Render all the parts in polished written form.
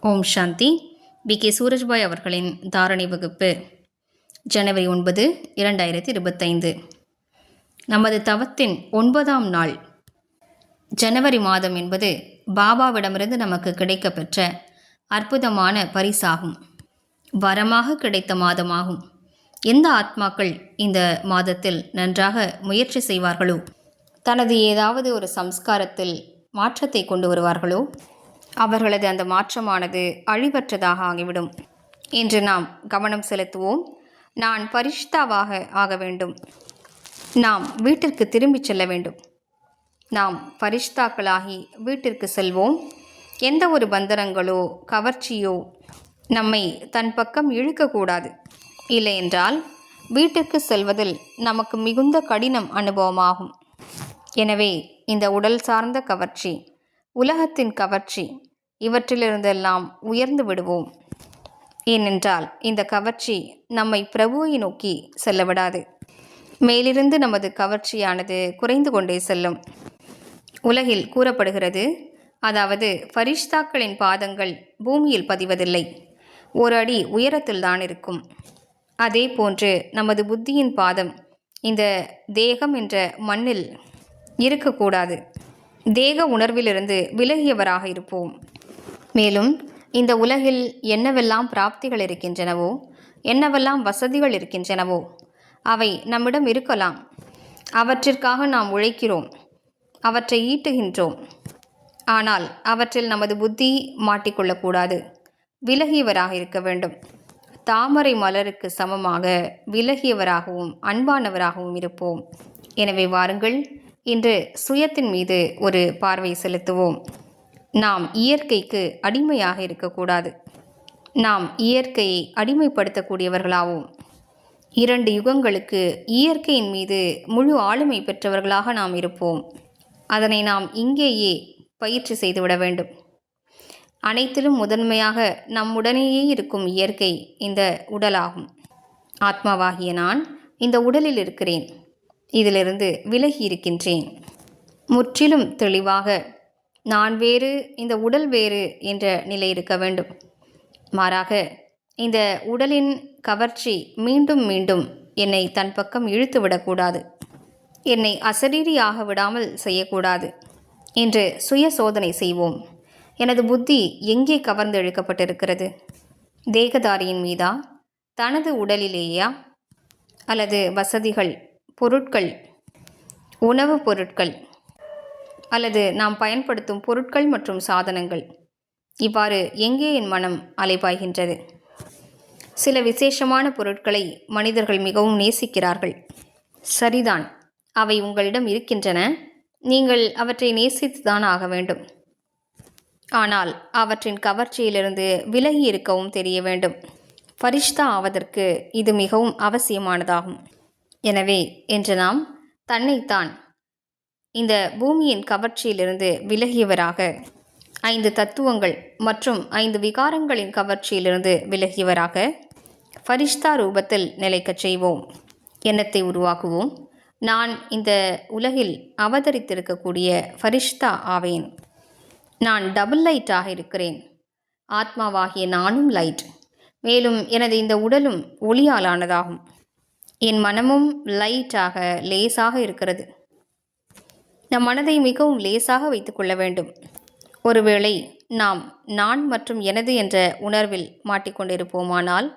ஓம் சாந்தி. K Surajbhai அவர்களின் தாரணை வகுப்பு ஜனவரி 9, 2025. நமது தவத்தின் 9ஆம் நாள். ஜனவரி மாதம் என்பது பாபாவிடமிருந்து நமக்கு கிடைக்கப்பெற்ற அற்புதமான பரிசாகும். வரமாக கிடைத்த மாதமாகும். எந்த ஆத்மாக்கள் இந்த மாதத்தில் நன்றாக முயற்சி செய்வார்களோ, தனது ஏதாவது ஒரு சம்ஸ்காரத்தில் மாற்றத்தை கொண்டு வருவார்களோ, அவர்களது அந்த மாற்றமானது அழிவற்றதாக ஆகிவிடும். இன்று நாம் கவனம் செலுத்துவோம். நான் பரிஷ்தாவாக ஆக வேண்டும். நாம் வீட்டிற்கு திரும்பிச் செல்ல வேண்டும். நாம் பரிஷ்தாக்களாகி வீட்டிற்கு செல்வோம். எந்த ஒரு பந்தரங்களோ கவர்ச்சியோ நம்மை தன் பக்கம் இழுக்கக்கூடாது. இல்லையென்றால் வீட்டிற்கு செல்வதில் நமக்கு மிகுந்த கடினம் அனுபவமாகும். எனவே இந்த உடல் சார்ந்த கவர்ச்சி, உலகத்தின் கவர்ச்சி, இவற்றிலிருந்தெல்லாம் உயர்ந்து விடுவோம். ஏனென்றால் இந்த கவர்ச்சி நம்மை பிரபுவை நோக்கி செல்லவிடாது. மேலிருந்து நமது கவர்ச்சியானது குறைந்து கொண்டே செல்லும். உலகில் கூறப்படுகிறது, அதாவது ஃபரிஷ்தாக்களின் பாதங்கள் பூமியில் பதிவதில்லை, ஒரு அடி உயரத்தில் தான் இருக்கும். அதே போன்று நமது புத்தியின் பாதம் இந்த தேகம் என்ற மண்ணில் இருக்கக்கூடாது. தேக உணர்விலிருந்து விலகியவராக இருப்போம். மேலும் இந்த உலகில் என்னவெல்லாம் பிராப்திகள் இருக்கின்றனவோ, என்னவெல்லாம் வசதிகள் இருக்கின்றனவோ, அவை நம்மிடம் இருக்கலாம். அவற்றிற்காக நாம் உழைக்கிறோம், அவற்றை ஈட்டுகின்றோம். ஆனால் அவற்றில் நமது புத்தி மாட்டிக்கொள்ளக்கூடாது. விலகியவராக இருக்க வேண்டும். தாமரை மலருக்கு சமமாக விலகியவராகவும் அன்பானவராகவும் இருப்போம். எனவே வாருங்கள், இன்று சுயத்தின் மீது ஒரு பார்வை செலுத்துவோம். நாம் இயற்கைக்கு அடிமையாக இருக்கக்கூடாது. நாம் இயற்கையை அடிமைப்படுத்தக்கூடியவர்களாகவும் 2 யுகங்களுக்கு இயற்கையின் மீது முழு ஆளுமை பெற்றவர்களாக நாம் இருப்போம். அதனை நாம் இங்கேயே பயிற்சி செய்துவிட வேண்டும். அனைத்திலும் முதன்மையாக நம்முடனேயே இருக்கும் இயற்கை இந்த உடலாகும். ஆத்மாவாகிய நான் இந்த உடலில் இருக்கிறேன். இதிலிருந்து விலகி இருக்கின்றேன். முற்றிலும் தெளிவாக நான் வேறு, இந்த உடல் வேறு என்ற நிலை இருக்க வேண்டும். மாறாக இந்த உடலின் கவர்ச்சி மீண்டும் மீண்டும் என்னை தன் பக்கம் இழுத்து விடக்கூடாது. என்னை அசரீரியாக விடாமல் செய்யக்கூடாது. இன்று சுய சோதனை செய்வோம். எனது புத்தி எங்கே கவர்ந்து இழுக்கப்பட்டிருக்கிறது? தேகதாரியின் மீதா, தனது உடலிலேயா, அல்லது வசதிகள், பொருட்கள், உணவுப் பொருட்கள், அல்லது நாம் பயன்படுத்தும் பொருட்கள் மற்றும் சாதனங்கள், இவ்வாறு எங்கே என் மனம் அலைபாய்கின்றது? சில விசேஷமான பொருட்களை மனிதர்கள் மிகவும் நேசிக்கிறார்கள். சரிதான், அவை உங்களிடம் இருக்கின்றன. நீங்கள் அவற்றை நேசித்துதான் ஆக வேண்டும். ஆனால் அவற்றின் கவர்ச்சியிலிருந்து விலகி இருக்கவும் தெரிய வேண்டும். ஃபரிஷ்தா ஆவதற்கு இது மிகவும் அவசியமானதாகும். எனவே இன்று நாம் தன்னைத்தான் இந்த பூமியின் கவர்ச்சியிலிருந்து விலகியவராக, 5 தத்துவங்கள் மற்றும் 5 விகாரங்களின் கவர்ச்சியிலிருந்து விலகியவராக ஃபரிஷ்தா ரூபத்தில் நிலைக்கச் செய்வோம். எண்ணத்தை உருவாக்குவோம். நான் இந்த உலகில் அவதரித்திருக்கக்கூடிய ஃபரிஷ்தா ஆவேன். நான் டபுள் லைட்டாக இருக்கிறேன். ஆத்மாவாகிய நானும் லைட். மேலும் எனது இந்த உடலும் ஒளியாலானதாகும். என் மனமும் லைட்டாக, லேசாக இருக்கிறது. நம் மனதை மிகவும் லேசாக வைத்துக்கொள்ள வேண்டும். ஒருவேளை நாம் நான் மற்றும் எனது என்ற உணர்வில் மாட்டிக்கொண்டிருப்போமானால்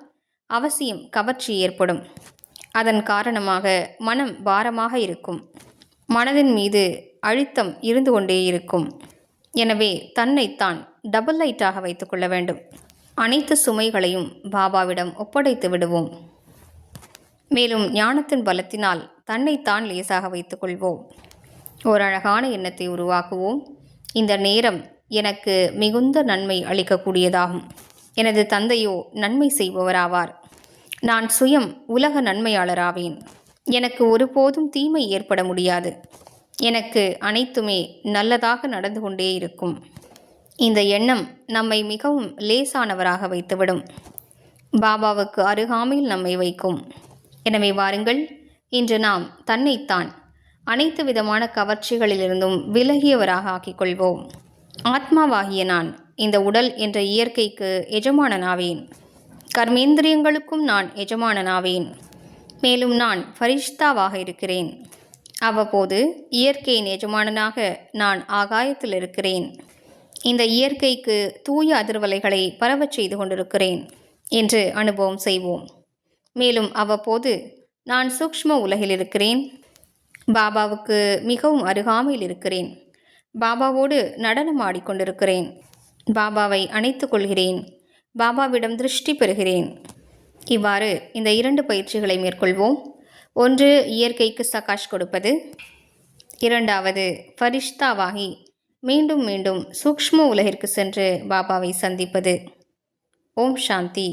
அவசியம் கவர்ச்சி ஏற்படும். அதன் காரணமாக மனம் பாரமாக இருக்கும். மனதின் மீது அழுத்தம் இருந்து கொண்டே இருக்கும். எனவே தன்னைத்தான் டபுள் லைட்டாக வைத்துக்கொள்ள வேண்டும். அனைத்து சுமைகளையும் பாபாவிடம் ஒப்படைத்து விடுவோம். மேலும் ஞானத்தின் பலத்தினால் தன்னைத்தான் லேசாக வைத்துக்கொள்வோம். ஒரு அழகான எண்ணத்தை உருவாக்குவோம். இந்த நேரம் எனக்கு மிகுந்த நன்மை அளிக்கக்கூடியதாகும். எனது தந்தையோ நன்மை செய்பவராவார். நான் சுயம் உலக நன்மையாளராவேன். எனக்கு ஒருபோதும் தீமை ஏற்பட முடியாது. எனக்கு அனைத்துமே நல்லதாக நடந்து கொண்டே இருக்கும். இந்த எண்ணம் நம்மை மிகவும் லேசானவராக வைத்துவிடும். பாபாவுக்கு அருகாமையில் நம்மை வைக்கும். எனவே வாருங்கள், இன்று நாம் தன்னைத்தான் அனைத்து விதமான கவர்ச்சிகளிலிருந்தும் விலகியவராக ஆக்கிக்கொள்வோம். ஆத்மாவாகிய நான் இந்த உடல் என்ற இயற்கைக்கு எஜமானனாவேன். கர்மேந்திரியங்களுக்கும் நான் எஜமானனாவேன். மேலும் நான் ஃபரிஷ்தாவாக இருக்கிறேன். அவ்வப்போது இயற்கையின் எஜமானனாக நான் ஆகாயத்தில் இருக்கிறேன். இந்த இயற்கைக்கு தூய அதிர்வலைகளை பரவச் செய்து கொண்டிருக்கிறேன் என்று அனுபவம் செய்வோம். மேலும் அவ்வப்போது நான் சூக்ஷ்ம உலகில் இருக்கிறேன். பாபாவுக்கு மிகவும் அருகாமையில் இருக்கிறேன். பாபாவோடு நடனம் ஆடிக்கொண்டிருக்கிறேன். பாபாவை அணைத்துக் கொள்கிறேன். பாபாவிடம் திருஷ்டி பெறுகிறேன். இவ்வாறு இந்த 2 பயிற்சிகளை மேற்கொள்வோம். ஒன்று, இயற்கைக்கு சகாஷ் கொடுப்பது. இரண்டாவது, ஃபரிஷ்தாவாகி மீண்டும் மீண்டும் சூக்ஷ்ம உலகிற்கு சென்று பாபாவை சந்திப்பது. ஓம் சாந்தி.